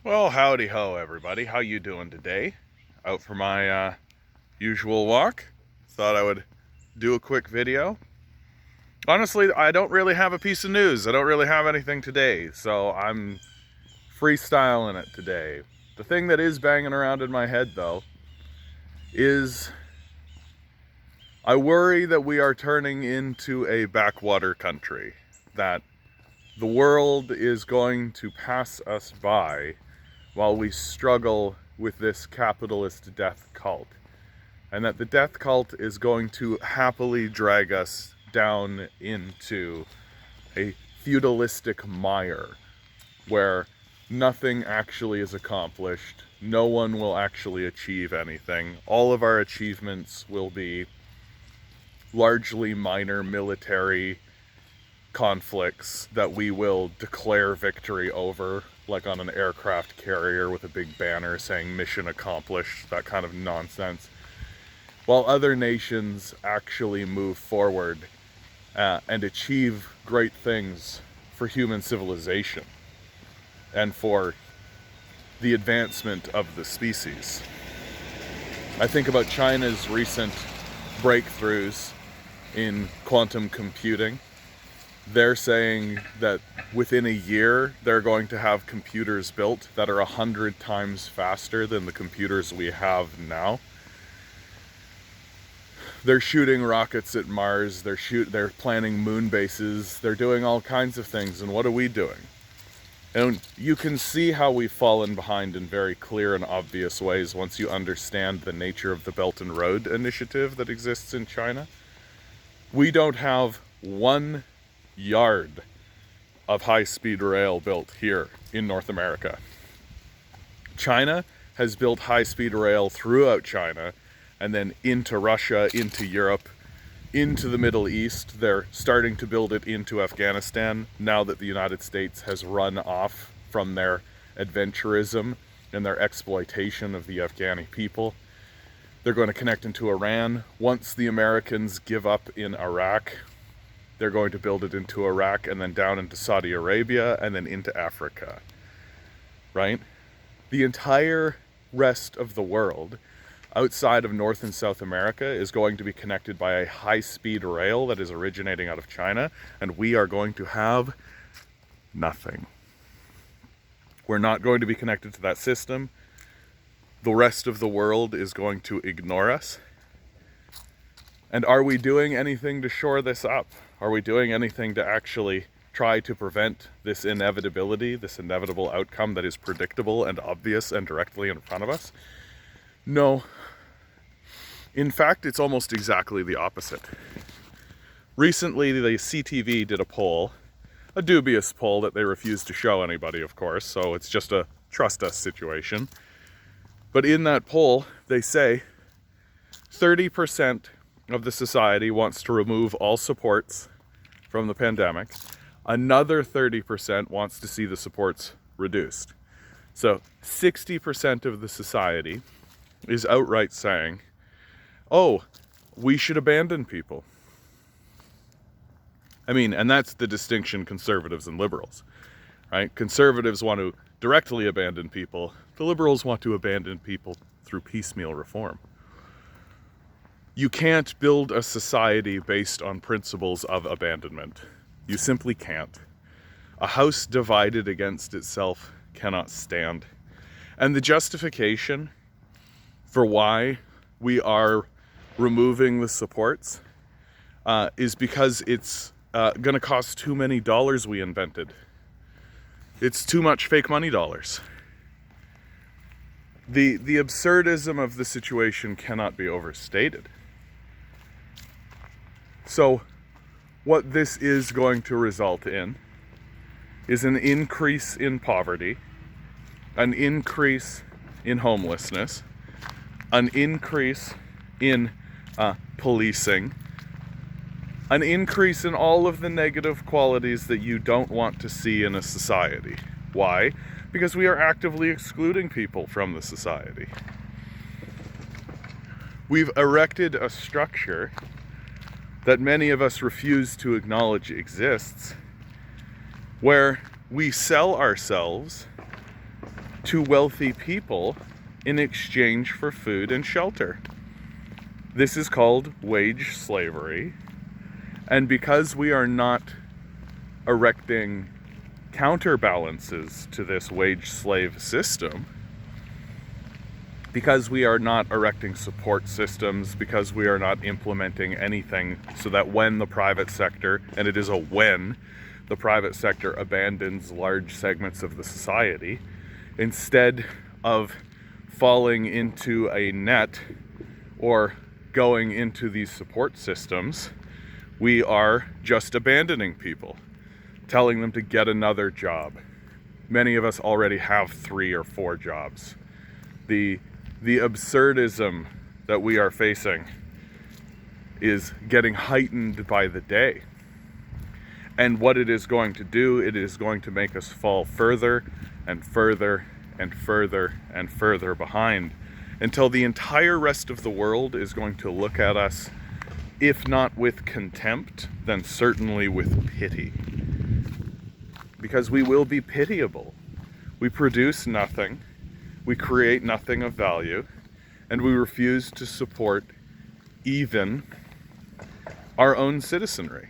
Well, howdy ho, everybody. How you doing today? Out for my usual walk. Thought I would do a quick video. Honestly, I don't really have a piece of news. I don't really have anything today, so I'm freestyling it today. The thing that is banging around in my head, though, is I worry that we are turning into a backwater country. That the world is going to pass us by while we struggle with this capitalist death cult. And that the death cult is going to happily drag us down into a feudalistic mire where nothing actually is accomplished, no one will actually achieve anything. All of our achievements will be largely minor military conflicts that we will declare victory over, like on an aircraft carrier with a big banner saying mission accomplished, that kind of nonsense. While other nations actually move forward and achieve great things for human civilization and for the advancement of the species. I think about China's recent breakthroughs in quantum computing. They're saying that within a year they're going to have computers built that are 100 times faster than the computers we have now. They're shooting rockets at Mars, they're planning moon bases, they're doing all kinds of things, and what are we doing? And you can see how we've fallen behind in very clear and obvious ways once you understand the nature of the Belt and Road Initiative that exists in China. We don't have 1 yard of high-speed rail built here in North America. China has built high-speed rail throughout China and then into Russia, into Europe, into the Middle East. They're starting to build it into Afghanistan now that the United States has run off from their adventurism and their exploitation of the Afghani people. They're going to connect into Iran. Once the Americans give up in Iraq, they're going to build it into Iraq and then down into Saudi Arabia and then into Africa, right? The entire rest of the world outside of North and South America is going to be connected by a high-speed rail that is originating out of China, and we are going to have nothing. We're not going to be connected to that system. The rest of the world is going to ignore us. And are we doing anything to shore this up? Are we doing anything to actually try to prevent this inevitability, this inevitable outcome that is predictable and obvious and directly in front of us? No. In fact, it's almost exactly the opposite. Recently, the CTV did a poll, a dubious poll that they refused to show anybody, of course, so it's just a trust us situation. But in that poll, they say 30% of the society wants to remove all supports from the pandemic. Another 30% wants to see the supports reduced. So 60% of the society is outright saying, oh, we should abandon people. I mean, and that's the distinction conservatives and liberals, right? Conservatives want to directly abandon people. The liberals want to abandon people through piecemeal reform. You can't build a society based on principles of abandonment. You simply can't. A house divided against itself cannot stand. And the justification for why we are removing the supports is because it's going to cost too many dollars we invented. It's too much fake money dollars. The absurdism of the situation cannot be overstated. So what this is going to result in is an increase in poverty, an increase in homelessness, an increase in policing, an increase in all of the negative qualities that you don't want to see in a society. Why? Because we are actively excluding people from the society. We've erected a structure that many of us refuse to acknowledge exists, where we sell ourselves to wealthy people in exchange for food and shelter. This is called wage slavery. And because we are not erecting counterbalances to this wage slave system, because we are not erecting support systems, because we are not implementing anything so that when the private sector, and it is a when, the private sector abandons large segments of the society, instead of falling into a net or going into these support systems, we are just abandoning people, telling them to get another job. Many of us already have 3 or 4 jobs. The absurdism that we are facing is getting heightened by the day. And what it is going to do, it is going to make us fall further and further and further and further behind, until the entire rest of the world is going to look at us, if not with contempt, then certainly with pity. Because we will be pitiable. We produce nothing, we create nothing of value, and we refuse to support even our own citizenry.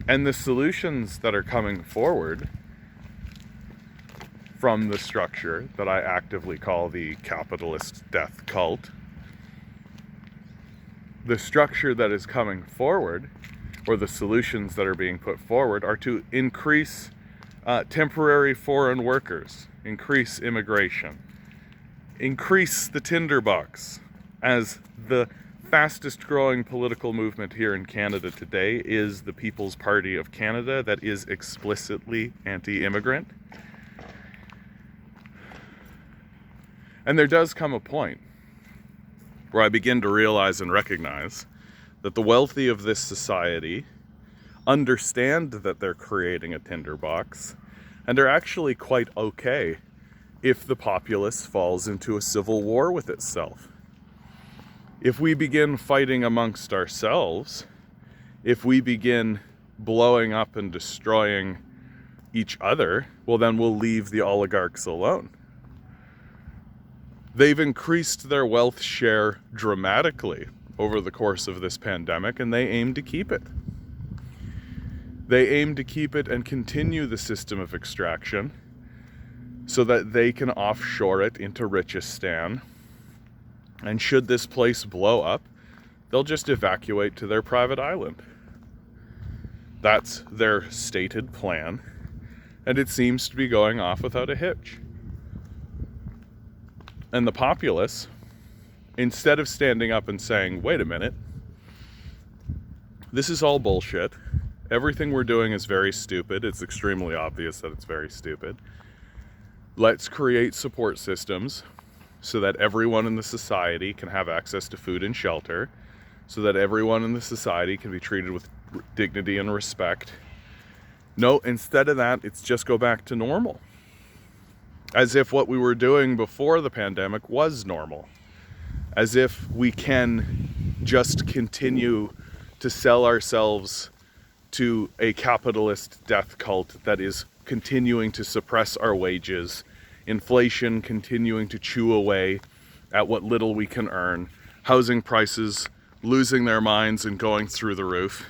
And the solutions that are coming forward from the structure that I actively call the capitalist death cult, the structure that is coming forward, or the solutions that are being put forward, are to increase temporary foreign workers, increase immigration, increase the tinderbox. As the fastest growing political movement here in Canada today is the People's Party of Canada, that is explicitly anti-immigrant. And there does come a point where I begin to realize and recognize that the wealthy of this society understand that they're creating a tinderbox, and are actually quite okay if the populace falls into a civil war with itself. If we begin fighting amongst ourselves, if we begin blowing up and destroying each other, well, then we'll leave the oligarchs alone. They've increased their wealth share dramatically over the course of this pandemic, and they aim to keep it. They aim to keep it and continue the system of extraction so that they can offshore it into Richistan. And should this place blow up, they'll just evacuate to their private island. That's their stated plan, and it seems to be going off without a hitch. And the populace, instead of standing up and saying, wait a minute, this is all bullshit, everything we're doing is very stupid, it's extremely obvious that it's very stupid, let's create support systems so that everyone in the society can have access to food and shelter, so that everyone in the society can be treated with dignity and respect. No, instead of that, it's just go back to normal. As if what we were doing before the pandemic was normal. As if we can just continue to sell ourselves to a capitalist death cult that is continuing to suppress our wages, inflation continuing to chew away at what little we can earn, housing prices losing their minds and going through the roof.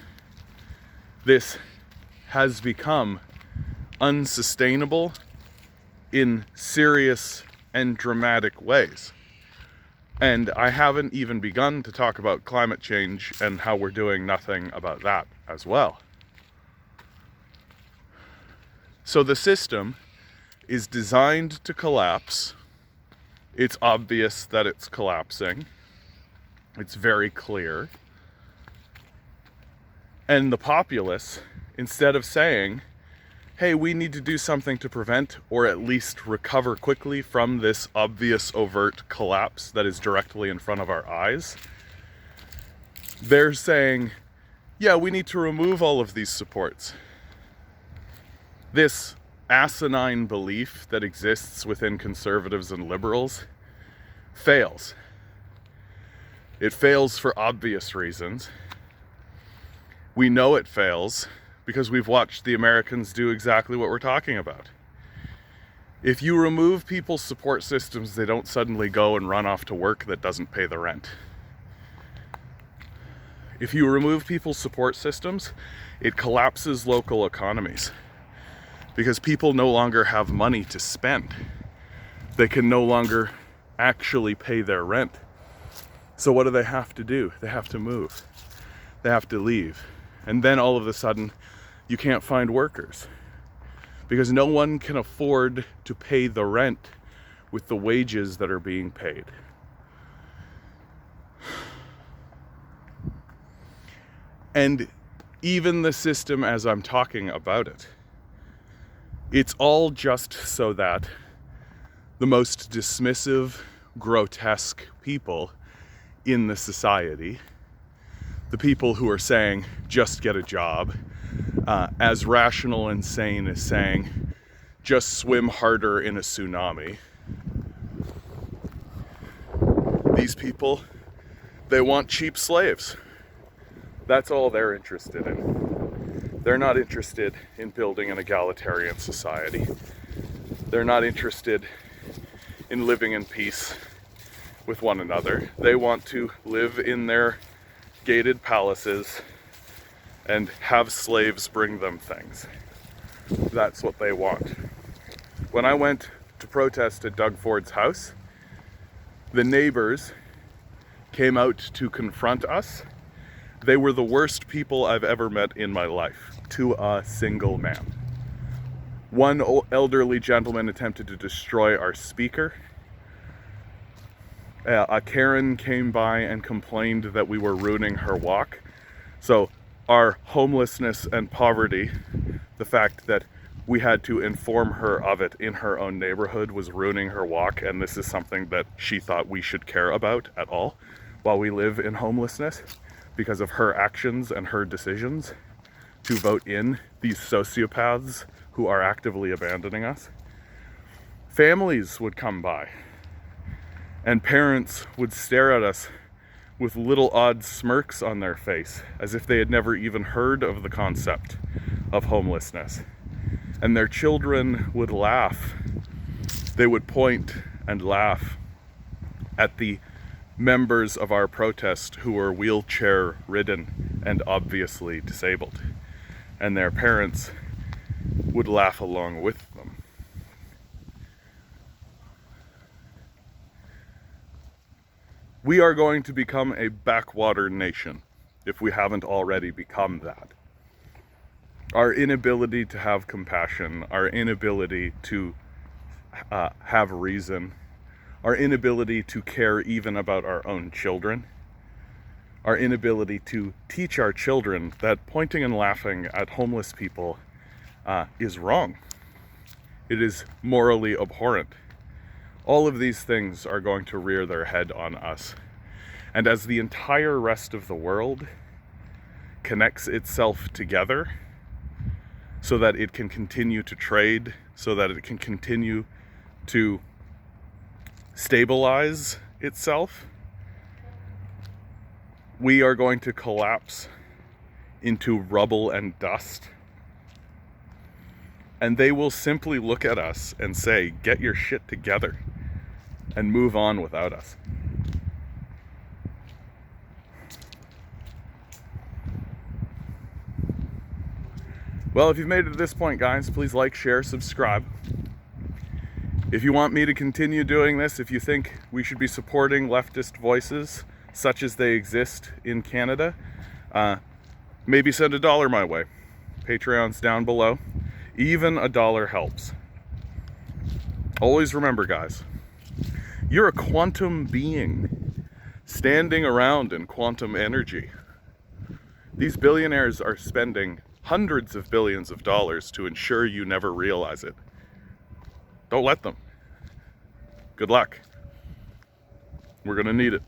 This has become unsustainable in serious and dramatic ways. And I haven't even begun to talk about climate change and how we're doing nothing about that as well. So the system is designed to collapse. It's obvious that it's collapsing. It's very clear. And the populace, instead of saying, hey, we need to do something to prevent or at least recover quickly from this obvious overt collapse that is directly in front of our eyes, they're saying, yeah, we need to remove all of these supports. This asinine belief that exists within conservatives and liberals fails. It fails for obvious reasons. We know it fails because we've watched the Americans do exactly what we're talking about. If you remove people's support systems, they don't suddenly go and run off to work that doesn't pay the rent. If you remove people's support systems, it collapses local economies because people no longer have money to spend. They can no longer actually pay their rent. So what do they have to do? They have to move. They have to leave. And then all of a sudden, you can't find workers because no one can afford to pay the rent with the wages that are being paid. And even the system as I'm talking about it, it's all just so that the most dismissive, grotesque people in the society, the people who are saying, just get a job, as rational and sane as saying, just swim harder in a tsunami. These people, they want cheap slaves. That's all they're interested in. They're not interested in building an egalitarian society. They're not interested in living in peace with one another. They want to live in their gated palaces and have slaves bring them things. That's what they want. When I went to protest at Doug Ford's house, the neighbors came out to confront us. They were the worst people I've ever met in my life, to a single man. One elderly gentleman attempted to destroy our speaker. A Karen came by and complained that we were ruining her walk. So our homelessness and poverty, the fact that we had to inform her of it in her own neighborhood, was ruining her walk, and this is something that she thought we should care about at all while we live in homelessness, because of her actions and her decisions to vote in these sociopaths who are actively abandoning us. Families would come by and parents would stare at us with little odd smirks on their face as if they had never even heard of the concept of homelessness. And their children would laugh. They would point and laugh at the members of our protest who were wheelchair ridden and obviously disabled, and their parents would laugh along with them. We are going to become a backwater nation if we haven't already become that. Our inability to have compassion, our inability to have reason, our inability to care even about our own children, our inability to teach our children that pointing and laughing at homeless people is wrong. It is morally abhorrent. All of these things are going to rear their head on us. And as the entire rest of the world connects itself together so that it can continue to trade, so that it can continue to stabilize itself, we are going to collapse into rubble and dust. And they will simply look at us and say, get your shit together, and move on without us. Well, if you've made it to this point, guys, please like, share, subscribe. If you want me to continue doing this, if you think we should be supporting leftist voices such as they exist in Canada, maybe send $1 my way. Patreon's down below. Even $1 helps. Always remember, guys, you're a quantum being standing around in quantum energy. These billionaires are spending hundreds of billions of dollars to ensure you never realize it. Don't let them. Good luck. We're gonna need it.